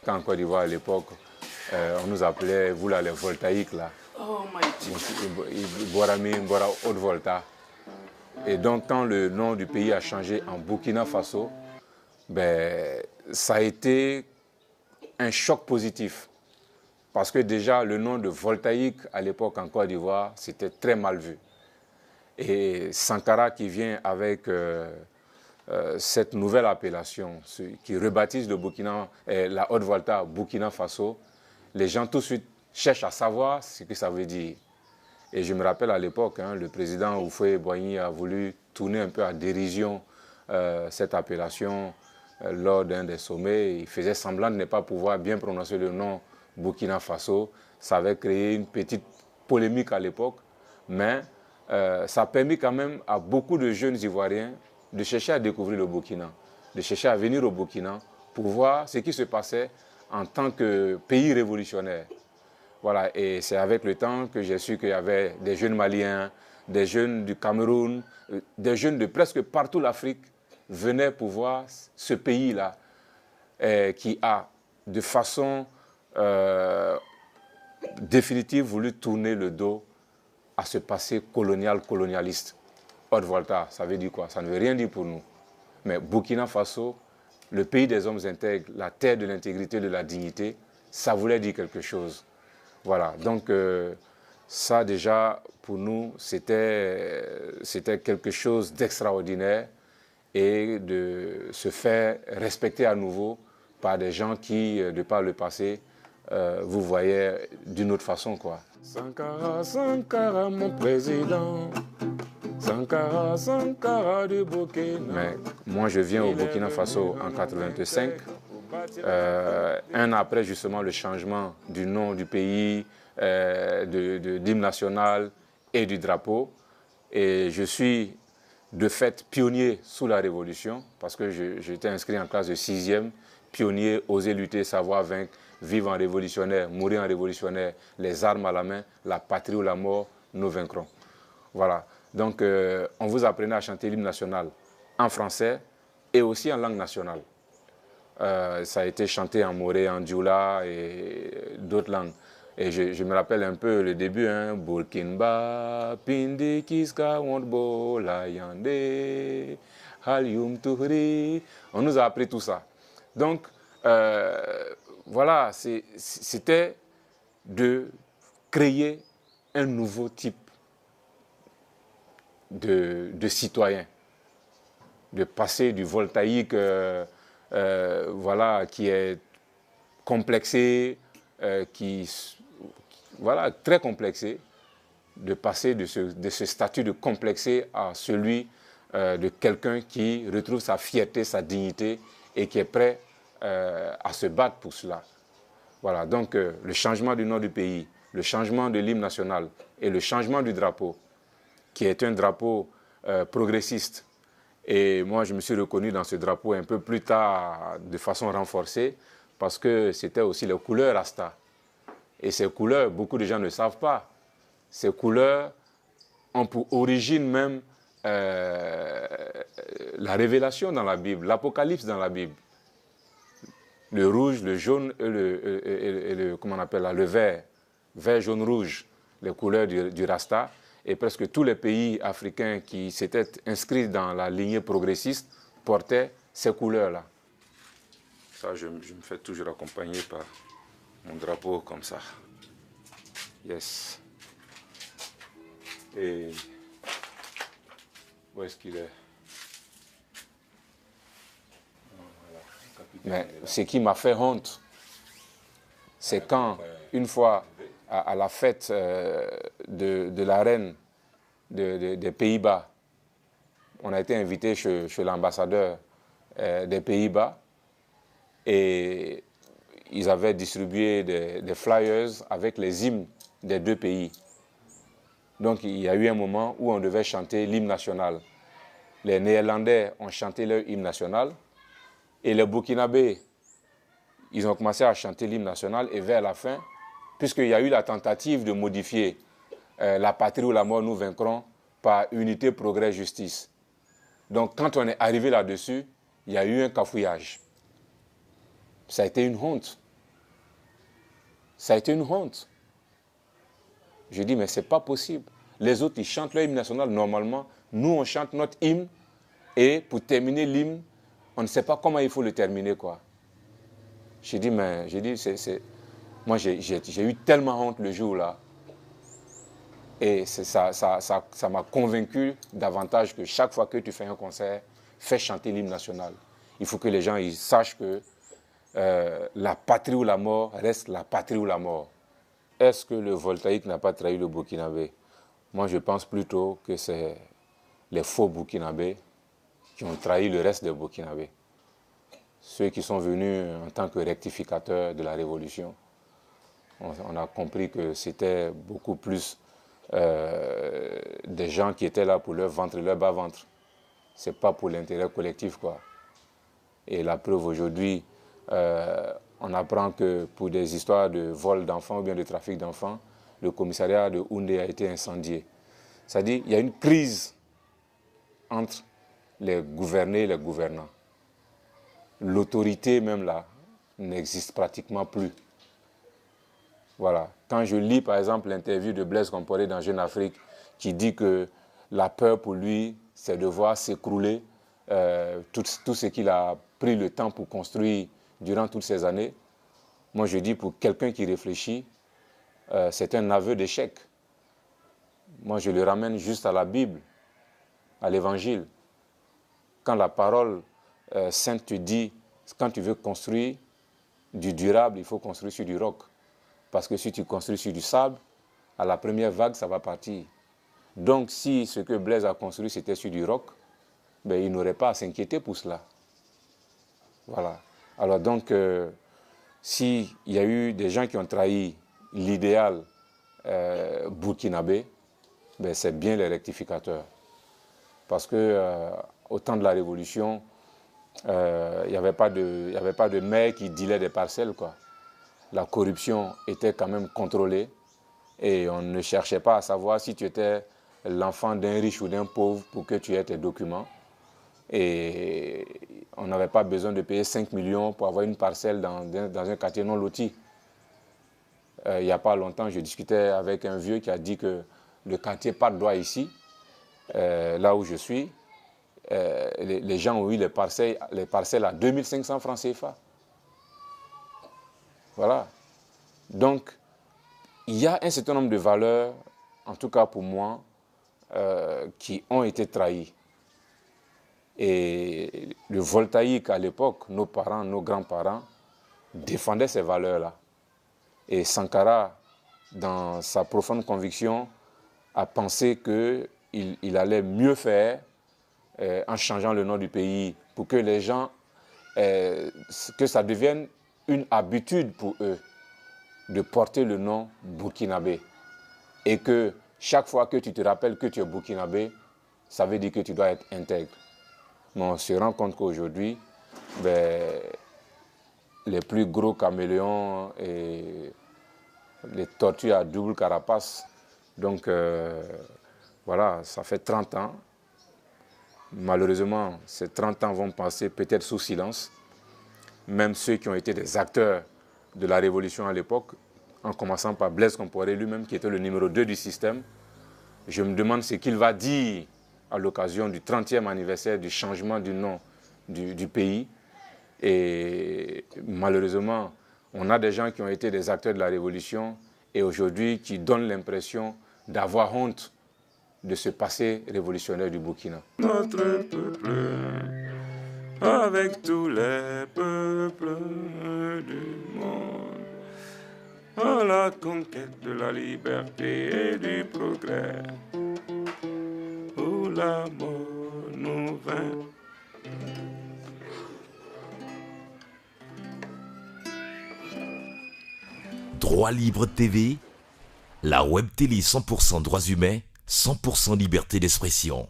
quand en Côte d'Ivoire à l'époque, on nous appelait, vous là, les voltaïques là. Oh my God. Borami, Bora Haute Volta. Et donc, quand le nom du pays a changé en Burkina Faso, ben, ça a été un choc positif. Parce que déjà, le nom de voltaïque à l'époque en Côte d'Ivoire, c'était très mal vu. Et Sankara qui vient avec cette nouvelle appellation, qui rebaptise le Burkina, la Haute-Volta Burkina Faso, les gens tout de suite cherchent à savoir ce que ça veut dire. Et je me rappelle à l'époque, hein, le président Houphouët-Boigny a voulu tourner un peu à dérision cette appellation lors d'un des sommets. Il faisait semblant de ne pas pouvoir bien prononcer le nom Burkina Faso. Ça avait créé une petite polémique à l'époque, mais ça a permis quand même à beaucoup de jeunes Ivoiriens de chercher à découvrir le Burkina, de chercher à venir au Burkina pour voir ce qui se passait en tant que pays révolutionnaire. Voilà, et c'est avec le temps que j'ai su qu'il y avait des jeunes Maliens, des jeunes du Cameroun, des jeunes de presque partout l'Afrique venaient pour voir ce pays-là qui a de façon définitive voulu tourner le dos à ce passé colonialiste. Haute-Volta, ça veut dire quoi? Ça ne veut rien dire pour nous. Mais Burkina Faso, le pays des hommes intègres, la terre de l'intégrité, de la dignité, ça voulait dire quelque chose. Voilà, donc ça déjà, pour nous, c'était quelque chose d'extraordinaire et de se faire respecter à nouveau par des gens qui, de par le passé, vous voyaient d'une autre façon, quoi. Sankara, Sankara, mon président. Sankara, Sankara du Burkina. Mais moi, je viens au Burkina Faso en 85. Un an après justement le changement du nom du pays, d'hymne national et du drapeau. Et je suis de fait pionnier sous la Révolution parce que j'étais inscrit en classe de 6e, pionnier, oser lutter, savoir vaincre, vivre en révolutionnaire, mourir en révolutionnaire, les armes à la main, la patrie ou la mort, nous vaincrons. Voilà. Donc on vous apprenait à chanter l'hymne national en français et aussi en langue nationale. Ça a été chanté en moré, en dioula et d'autres langues. Et je me rappelle un peu le début, hein, Burkinba, Pindi Kiska, Wondbo, Layande, Halyum Tuhri. On nous a appris tout ça. Donc, voilà, c'était de créer un nouveau type de citoyen, de passer du voltaïque. Voilà, qui est complexé, voilà, très complexé, de passer de ce statut de complexé à celui de quelqu'un qui retrouve sa fierté, sa dignité et qui est prêt à se battre pour cela. Voilà, donc le changement du nom du pays, le changement de l'hymne national et le changement du drapeau, qui est un drapeau progressiste. Et moi, je me suis reconnu dans ce drapeau un peu plus tard, de façon renforcée, parce que c'était aussi les couleurs Rasta. Et ces couleurs, beaucoup de gens ne savent pas. Ces couleurs ont pour origine même la révélation dans la Bible, l'Apocalypse dans la Bible. Le rouge, le jaune et le comment on appelle là, le vert, vert, jaune, rouge, les couleurs du Rasta. Et presque tous les pays africains qui s'étaient inscrits dans la lignée progressiste portaient ces couleurs-là. Ça, je me fais toujours accompagner par mon drapeau comme ça. Yes. Et où est-ce qu'il est? Mais ce qui m'a fait honte, c'est quand, une fois, à la fête de la reine des Pays-Bas, on a été invité chez l'ambassadeur des Pays-Bas et ils avaient distribué des flyers avec les hymnes des deux pays. Donc il y a eu un moment où on devait chanter l'hymne national. Les Néerlandais ont chanté leur hymne national et les Burkinabés, ils ont commencé à chanter l'hymne national et vers la fin, puisqu'il y a eu la tentative de modifier la patrie ou la mort, nous vaincrons par unité, progrès, justice. Donc quand on est arrivé là-dessus, il y a eu un cafouillage. Ça a été une honte. Ça a été une honte. Je dis, mais ce n'est pas possible. Les autres, ils chantent leur hymne national normalement. Nous, on chante notre hymne. Et pour terminer l'hymne, on ne sait pas comment il faut le terminer, quoi. J'ai dit, moi, j'ai eu tellement honte le jour-là. Et ça m'a convaincu davantage que chaque fois que tu fais un concert, fais chanter l'hymne national. Il faut que les gens ils sachent que la patrie ou la mort reste la patrie ou la mort. Est-ce que le voltaïque n'a pas trahi le Burkinabé? Moi, je pense plutôt que c'est les faux Burkinabés qui ont trahi le reste des Burkinabés. Ceux qui sont venus en tant que rectificateurs de la révolution. On a compris que c'était beaucoup plus des gens qui étaient là pour leur ventre et leur bas-ventre. Ce n'est pas pour l'intérêt collectif, quoi. Et la preuve aujourd'hui, on apprend que pour des histoires de vol d'enfants ou bien de trafic d'enfants, le commissariat de Houndé a été incendié. C'est-à-dire qu'il y a une crise entre les gouvernés et les gouvernants. L'autorité même là n'existe pratiquement plus. Voilà. Quand je lis par exemple l'interview de Blaise Compaoré dans Jeune Afrique qui dit que la peur pour lui, c'est de voir s'écrouler tout ce qu'il a pris le temps pour construire durant toutes ces années. Moi je dis pour quelqu'un qui réfléchit, c'est un aveu d'échec. Moi je le ramène juste à la Bible, à l'Évangile. Quand la parole sainte te dit, quand tu veux construire du durable, il faut construire sur du roc. Parce que si tu construis sur du sable, à la première vague, ça va partir. Donc, si ce que Blaise a construit, c'était sur du roc, ben, il n'aurait pas à s'inquiéter pour cela. Voilà. Alors donc, s'il y a eu des gens qui ont trahi l'idéal burkinabé, ben, c'est bien les rectificateurs. Parce que au temps de la Révolution, il n'y avait pas de maire qui dealait des parcelles, quoi. La corruption était quand même contrôlée et on ne cherchait pas à savoir si tu étais l'enfant d'un riche ou d'un pauvre pour que tu aies tes documents. Et on n'avait pas besoin de payer 5 millions pour avoir une parcelle dans un quartier non loti. Il n'y a pas longtemps, je discutais avec un vieux qui a dit que le quartier Patte d'Oie ici, là où je suis, les gens ont eu les parcelles à 2500 francs CFA. Voilà. Donc, il y a un certain nombre de valeurs, en tout cas pour moi, qui ont été trahies. Et le voltaïque, à l'époque, nos parents, nos grands-parents, défendaient ces valeurs-là. Et Sankara, dans sa profonde conviction, a pensé qu'il allait mieux faire en changeant le nom du pays pour que les gens, que ça devienne une habitude pour eux de porter le nom burkinabé. Et que chaque fois que tu te rappelles que tu es burkinabé, ça veut dire que tu dois être intègre. Mais on se rend compte qu'aujourd'hui, les plus gros caméléons et les tortues à double carapace, donc voilà, ça fait 30 ans. Malheureusement, ces 30 ans vont passer peut-être sous silence. Même ceux qui ont été des acteurs de la révolution à l'époque, en commençant par Blaise Compaoré lui-même, qui était le numéro 2 du système, je me demande ce qu'il va dire à l'occasion du 30e anniversaire du changement du nom du pays. Et malheureusement, on a des gens qui ont été des acteurs de la révolution et aujourd'hui qui donnent l'impression d'avoir honte de ce passé révolutionnaire du Burkina. Notre peuple, avec tous les peuples du monde, à la conquête de la liberté et du progrès, où la mort nous vainc. Droit Libre TV, la web télé 100% droits humains, 100% liberté d'expression.